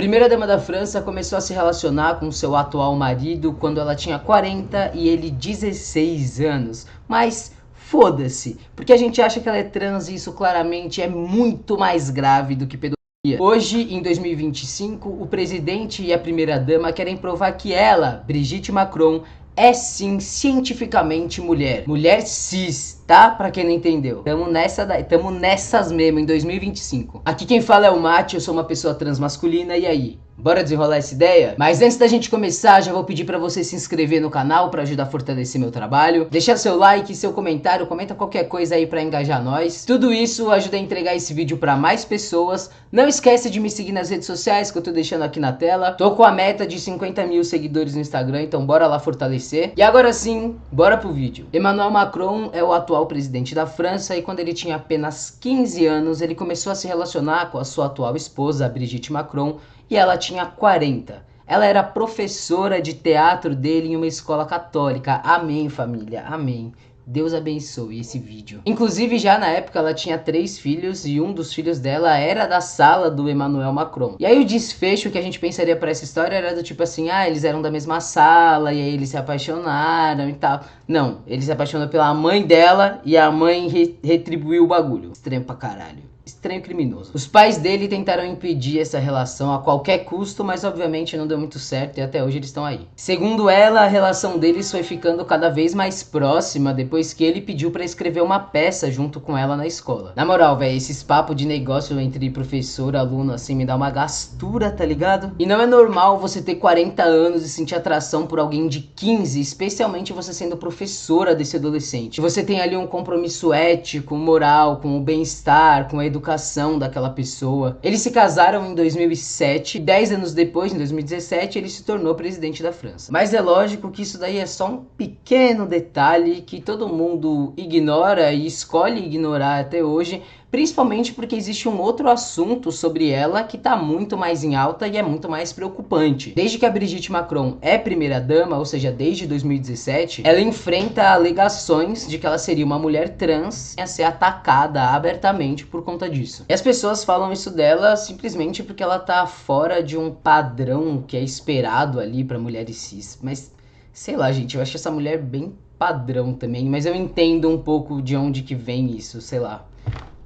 primeira-dama da França começou a se relacionar com seu atual marido quando ela tinha 40 e ele 16 anos. Mas foda-se, porque a gente acha que ela é trans e isso claramente é muito mais grave do que pedofilia. Hoje, em 2025, o presidente e a primeira-dama querem provar que ela, Brigitte Macron, é sim cientificamente mulher. Mulher cis, tá? Pra quem não entendeu. Tamo nessas mesmo em 2025. Aqui quem fala é o Mate, eu sou uma pessoa trans masculina, e aí? Bora desenrolar essa ideia? Mas antes da gente começar, já vou pedir pra você se inscrever no canal pra ajudar a fortalecer meu trabalho. Deixar seu like, seu comentário, comenta qualquer coisa aí pra engajar nós. Tudo isso ajuda a entregar esse vídeo pra mais pessoas. Não esquece de me seguir nas redes sociais que eu tô deixando aqui na tela. Tô com a meta de 50 mil seguidores no Instagram, então bora lá fortalecer. E agora sim, bora pro vídeo. Emmanuel Macron é o atual presidente da França e quando ele tinha apenas 15 anos, ele começou a se relacionar com a sua atual esposa, Brigitte Macron, e ela tinha 40. Ela era professora de teatro dele em uma escola católica. Amém, família, amém. Deus abençoe esse vídeo. Inclusive, já na época, ela tinha 3 filhos e um dos filhos dela era da sala do Emmanuel Macron. E aí o desfecho que a gente pensaria pra essa história era do tipo assim, eles eram da mesma sala e aí eles se apaixonaram e tal. Não, ele se apaixonou pela mãe dela e a mãe retribuiu o bagulho. Estranho pra caralho. Estranho criminoso. Os pais dele tentaram impedir essa relação a qualquer custo, mas obviamente não deu muito certo e até hoje eles estão aí. Segundo ela, a relação deles foi ficando cada vez mais próxima depois que ele pediu pra escrever uma peça junto com ela na escola. Na moral, velho, esses papos de negócio entre professor e aluno assim me dá uma gastura, tá ligado? E não é normal você ter 40 anos e sentir atração por alguém de 15, especialmente você sendo professora desse adolescente. Você tem ali um compromisso ético, moral, com o bem-estar, com a educação daquela pessoa. Eles se casaram em 2007 e 10 anos depois, em 2017, ele se tornou presidente da França. Mas é lógico que isso daí é só um pequeno detalhe que todo mundo ignora e escolhe ignorar até hoje, principalmente porque existe um outro assunto sobre ela que tá muito mais em alta e é muito mais preocupante. Desde que a Brigitte Macron é primeira-dama, ou seja, desde 2017, ela enfrenta alegações de que ela seria uma mulher trans e a ser atacada abertamente por conta disso. E as pessoas falam isso dela simplesmente porque ela tá fora de um padrão que é esperado ali pra mulheres cis. Mas, sei lá, gente, eu acho essa mulher bem padrão também, mas eu entendo um pouco de onde que vem isso, sei lá.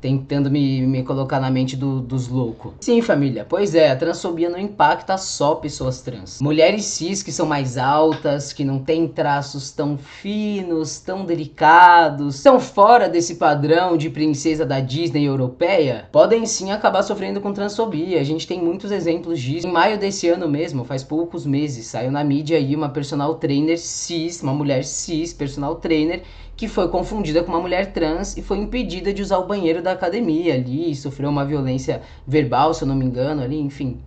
Tentando me colocar na mente dos loucos. Sim, família, pois é, a transfobia não impacta só pessoas trans. Mulheres cis que são mais altas, que não têm traços tão finos, tão delicados, estão fora desse padrão de princesa da Disney europeia, podem sim acabar sofrendo com transfobia. A gente tem muitos exemplos disso. Em maio desse ano mesmo, faz poucos meses, saiu na mídia aí uma personal trainer cis, uma mulher cis, personal trainer, que foi confundida com uma mulher trans e foi impedida de usar o banheiro da academia ali, sofreu uma violência verbal, se eu não me engano, ali, enfim.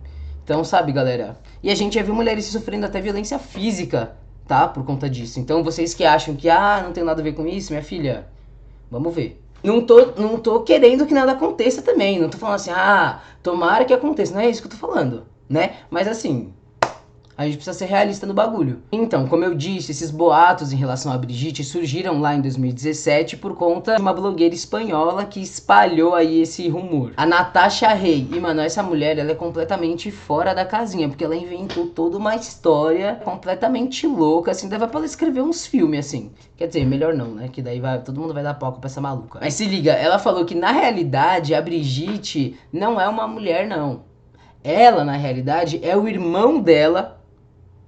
Então, sabe, galera? E a gente já viu mulheres sofrendo até violência física, tá? Por conta disso. Então, vocês que acham que, não tem nada a ver com isso, minha filha, vamos ver. Não tô querendo que nada aconteça também, não tô falando assim, tomara que aconteça, não é isso que eu tô falando, né? Mas assim, a gente precisa ser realista no bagulho. Então, como eu disse, esses boatos em relação a Brigitte surgiram lá em 2017 por conta de uma blogueira espanhola que espalhou aí esse rumor. A Natasha Rey. E, mano, essa mulher, ela é completamente fora da casinha, porque ela inventou toda uma história completamente louca, assim, dava pra ela escrever uns filmes, assim. Quer dizer, melhor não, né? Que daí todo mundo vai dar palco pra essa maluca. Mas se liga, ela falou que, na realidade, a Brigitte não é uma mulher, não. Ela, na realidade, é o irmão dela,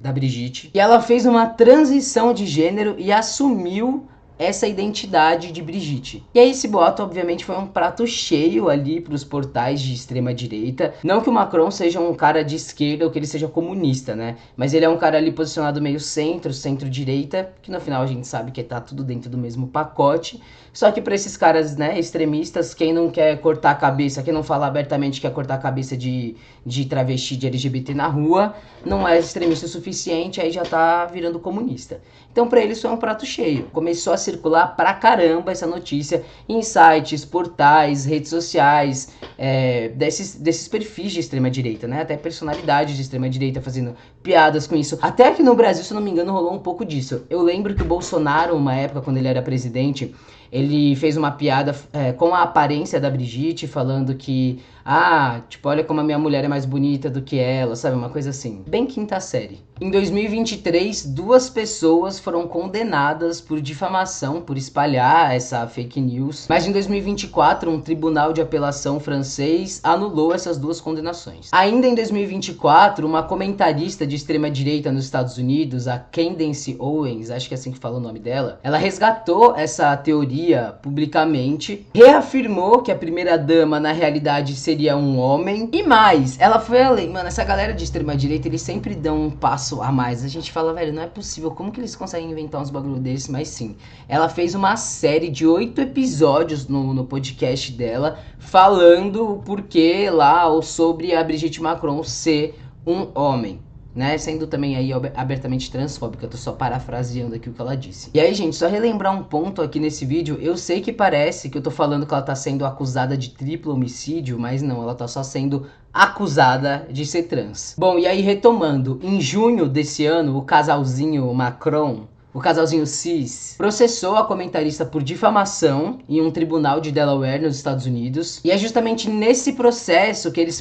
da Brigitte, e ela fez uma transição de gênero e assumiu essa identidade de Brigitte. E aí esse boato obviamente foi um prato cheio ali pros portais de extrema direita. Não que o Macron seja um cara de esquerda ou que ele seja comunista, né? Mas ele é um cara ali posicionado meio centro-direita, que no final a gente sabe que tá tudo dentro do mesmo pacote. Só que pra esses caras, né, extremistas, quem não quer cortar a cabeça, quem não fala abertamente que quer cortar a cabeça de travesti, de LGBT na rua, não é extremista o suficiente, aí já tá virando comunista. Então pra eles foi um prato cheio. Começou a circular pra caramba essa notícia em sites, portais, redes sociais, desses perfis de extrema direita, né? Até personalidades de extrema direita fazendo piadas com isso. Até aqui no Brasil, se eu não me engano, rolou um pouco disso. Eu lembro que o Bolsonaro, uma época, quando ele era presidente, Ele fez uma piada com a aparência da Brigitte, falando que tipo, olha como a minha mulher é mais bonita do que ela, sabe? Uma coisa assim, bem quinta série. Em 2023, 2 pessoas foram condenadas por difamação, por espalhar essa fake news. Mas em 2024, um tribunal de apelação francês anulou essas 2 condenações. Ainda em 2024, uma comentarista de extrema direita nos Estados Unidos, a Candace Owens, acho que é assim que fala o nome dela, ela resgatou essa teoria publicamente, reafirmou que a primeira-dama na realidade seria um homem, e mais, ela foi além. Mano, essa galera de extrema direita, eles sempre dão um passo a mais. A gente fala, velho, não é possível, como que eles conseguem inventar uns bagulho desses? Mas sim, ela fez uma série de 8 episódios no podcast dela, falando o porquê lá, ou sobre a Brigitte Macron ser um homem, né, sendo também aí abertamente transfóbica. Eu tô só parafraseando aqui o que ela disse. E aí, gente, só relembrar um ponto aqui nesse vídeo. Eu sei que parece que eu tô falando que ela tá sendo acusada de triplo homicídio, mas não, ela tá só sendo acusada de ser trans. Bom, e aí retomando, em junho desse ano, o casalzinho Macron, o casalzinho cis, processou a comentarista por difamação em um tribunal de Delaware, nos Estados Unidos. E é justamente nesse processo que eles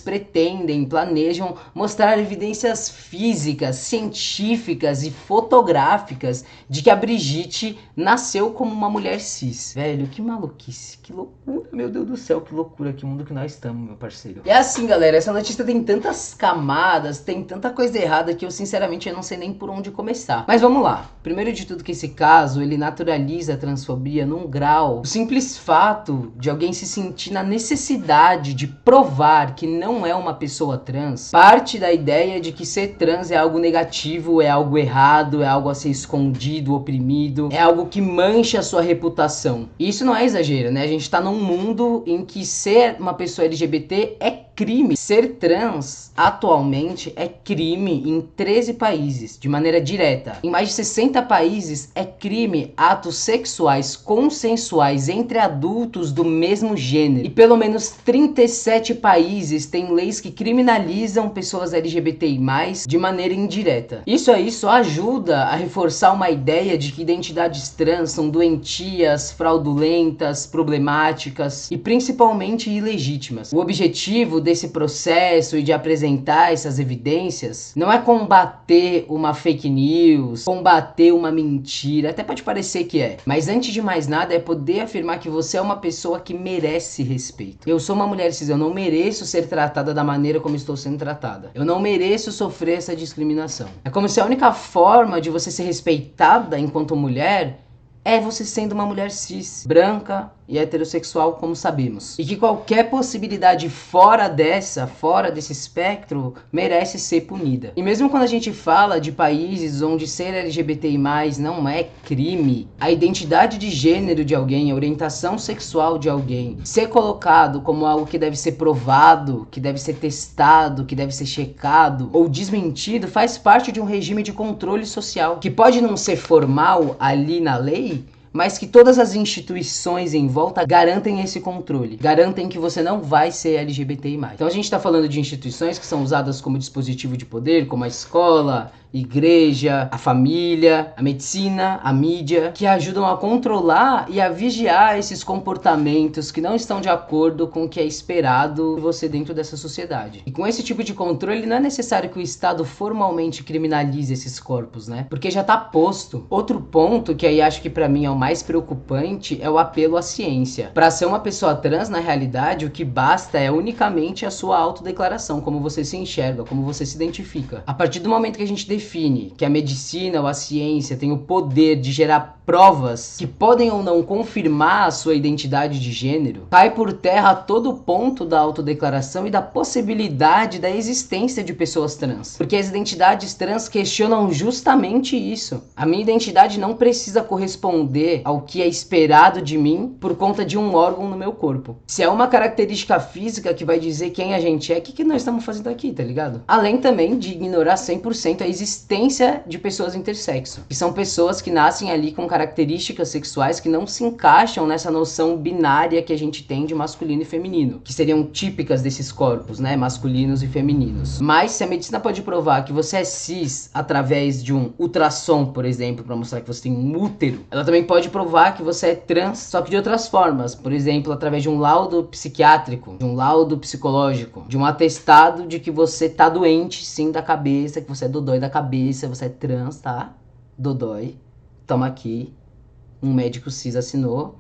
planejam mostrar evidências físicas, científicas e fotográficas de que a Brigitte nasceu como uma mulher cis. Velho, que maluquice, que loucura, meu Deus do céu, que loucura, que mundo que nós estamos, meu parceiro. E é assim, galera, essa notícia tem tantas camadas, tem tanta coisa errada que eu sinceramente não sei nem por onde começar. Mas vamos lá. Primeiro de tudo, que esse caso, ele naturaliza a transfobia num grau. O simples fato de alguém se sentir na necessidade de provar que não é uma pessoa trans, parte da ideia de que ser trans é algo negativo, é algo errado, é algo a ser escondido, oprimido, é algo que mancha a sua reputação. E isso não é exagero, né? A gente tá num mundo em que ser uma pessoa LGBT é crime. Ser trans, atualmente, é crime em 13 países, de maneira direta. Em mais de 60 países, é crime atos sexuais consensuais entre adultos do mesmo gênero. E pelo menos 37 países têm leis que criminalizam pessoas LGBTI+, de maneira indireta. Isso aí só ajuda a reforçar uma ideia de que identidades trans são doentias, fraudulentas, problemáticas e principalmente ilegítimas. O objetivo desse processo e de apresentar essas evidências não é combater uma fake news, combater uma mentira, até pode parecer que é, mas antes de mais nada é poder afirmar que você é uma pessoa que merece respeito. Eu sou uma mulher cis, eu não mereço ser tratada da maneira como estou sendo tratada, eu não mereço sofrer essa discriminação. É como se a única forma de você ser respeitada enquanto mulher é você sendo uma mulher cis, branca e heterossexual, como sabemos. E que qualquer possibilidade fora desse espectro, merece ser punida. E mesmo quando a gente fala de países onde ser LGBTI+, não é crime, a identidade de gênero de alguém, a orientação sexual de alguém, ser colocado como algo que deve ser provado, que deve ser testado, que deve ser checado ou desmentido, faz parte de um regime de controle social, que pode não ser formal ali na lei, mas que todas as instituições em volta garantem esse controle, garantem que você não vai ser LGBTI+. Então a gente está falando de instituições que são usadas como dispositivo de poder, como a escola, igreja, a família, a medicina, a mídia, que ajudam a controlar e a vigiar esses comportamentos que não estão de acordo com o que é esperado de você dentro dessa sociedade. E com esse tipo de controle não é necessário que o Estado formalmente criminalize esses corpos, né? Porque já tá posto. Outro ponto que aí acho que pra mim é o mais preocupante é o apelo à ciência. Pra ser uma pessoa trans, na realidade, o que basta é unicamente a sua autodeclaração, como você se enxerga, como você se identifica. A partir do momento que a gente define que a medicina ou a ciência tem o poder de gerar provas que podem ou não confirmar a sua identidade de gênero, cai por terra todo o ponto da autodeclaração e da possibilidade da existência de pessoas trans. Porque as identidades trans questionam justamente isso. A minha identidade não precisa corresponder ao que é esperado de mim por conta de um órgão no meu corpo. Se é uma característica física que vai dizer quem a gente é, o que nós estamos fazendo aqui, tá ligado? Além também de ignorar 100% a existência existência de pessoas intersexo, que são pessoas que nascem ali com características sexuais que não se encaixam nessa noção binária que a gente tem de masculino e feminino, que seriam típicas desses corpos, né, masculinos e femininos. Mas se a medicina pode provar que você é cis através de um ultrassom, por exemplo, para mostrar que você tem um útero, ela também pode provar que você é trans, só que de outras formas, por exemplo, através de um laudo psiquiátrico, de um laudo psicológico, de um atestado de que você tá doente sim da cabeça, que você é dodói da cabeça, você é trans, tá? Dodói, toma aqui, um médico cis assinou,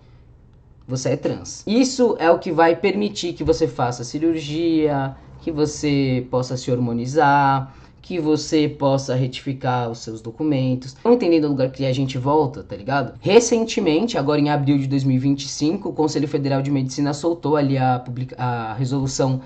você é trans. Isso é o que vai permitir que você faça cirurgia, que você possa se hormonizar, que você possa retificar os seus documentos. Estão entendendo o lugar que a gente volta, tá ligado? Recentemente, agora em abril de 2025, o Conselho Federal de Medicina soltou ali a resolução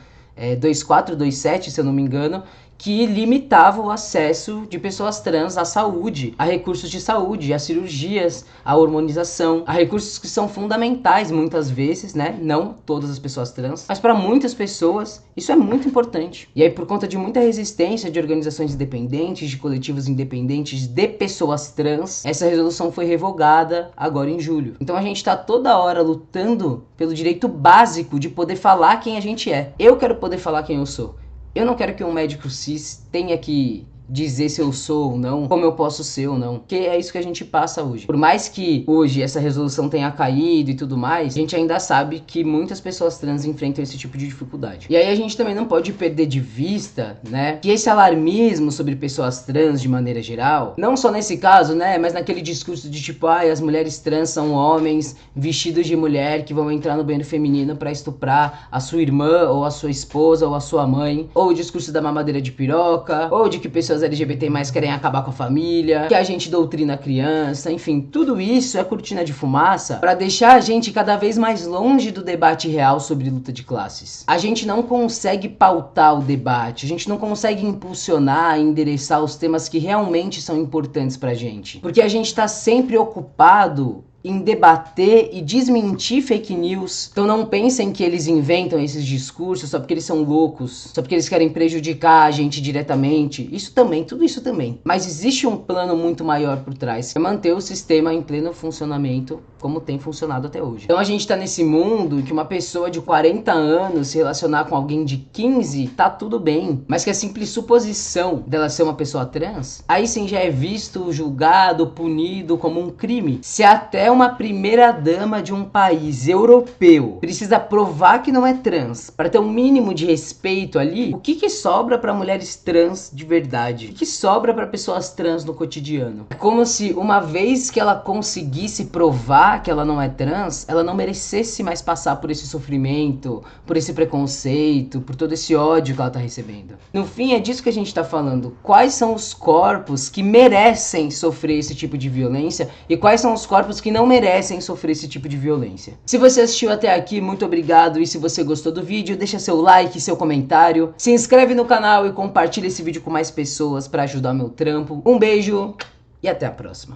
2427, se eu não me engano, que limitava o acesso de pessoas trans à saúde, a recursos de saúde, a cirurgias, a hormonização, a recursos que são fundamentais muitas vezes, né? Não todas as pessoas trans, mas para muitas pessoas isso é muito importante. E aí, por conta de muita resistência de organizações independentes, de coletivos independentes, de pessoas trans, essa resolução foi revogada agora em julho. Então a gente tá toda hora lutando pelo direito básico de poder falar quem a gente é. Eu quero poder falar quem eu sou. Eu não quero que um médico cis tenha que dizer se eu sou ou não, como eu posso ser ou não, que é isso que a gente passa hoje. Por mais que hoje essa resolução tenha caído e tudo mais, a gente ainda sabe que muitas pessoas trans enfrentam esse tipo de dificuldade. E aí a gente também não pode perder de vista, né, que esse alarmismo sobre pessoas trans de maneira geral, não só nesse caso, né, mas naquele discurso de tipo, as mulheres trans são homens vestidos de mulher que vão entrar no banheiro feminino pra estuprar a sua irmã, ou a sua esposa, ou a sua mãe, ou o discurso da mamadeira de piroca, ou de que pessoas LGBT+ querem acabar com a família, que a gente doutrina a criança, enfim, tudo isso é cortina de fumaça pra deixar a gente cada vez mais longe do debate real sobre luta de classes. A gente não consegue pautar o debate, a gente não consegue impulsionar e endereçar os temas que realmente são importantes pra gente, porque a gente tá sempre ocupado em debater e desmentir fake news. Então não pensem que eles inventam esses discursos só porque eles são loucos, só porque eles querem prejudicar a gente diretamente. Isso também, tudo isso também. Mas existe um plano muito maior por trás, que é manter o sistema em pleno funcionamento como tem funcionado até hoje. Então a gente tá nesse mundo que uma pessoa de 40 anos se relacionar com alguém de 15, tá tudo bem. Mas que a simples suposição dela ser uma pessoa trans, aí sim já é visto, julgado, punido como um crime. Se até uma primeira dama de um país europeu precisa provar que não é trans para ter um mínimo de respeito ali, o que sobra para mulheres trans de verdade? O que sobra para pessoas trans no cotidiano? É como se uma vez que ela conseguisse provar que ela não é trans, ela não merecesse mais passar por esse sofrimento, por esse preconceito, por todo esse ódio que ela tá recebendo. No fim, é disso que a gente tá falando. Quais são os corpos que merecem sofrer esse tipo de violência e quais são os corpos que não merecem sofrer esse tipo de violência? Se você assistiu até aqui, muito obrigado. E se você gostou do vídeo, deixa seu like, seu comentário, se inscreve no canal e compartilha esse vídeo com mais pessoas para ajudar o meu trampo. Um beijo e até a próxima.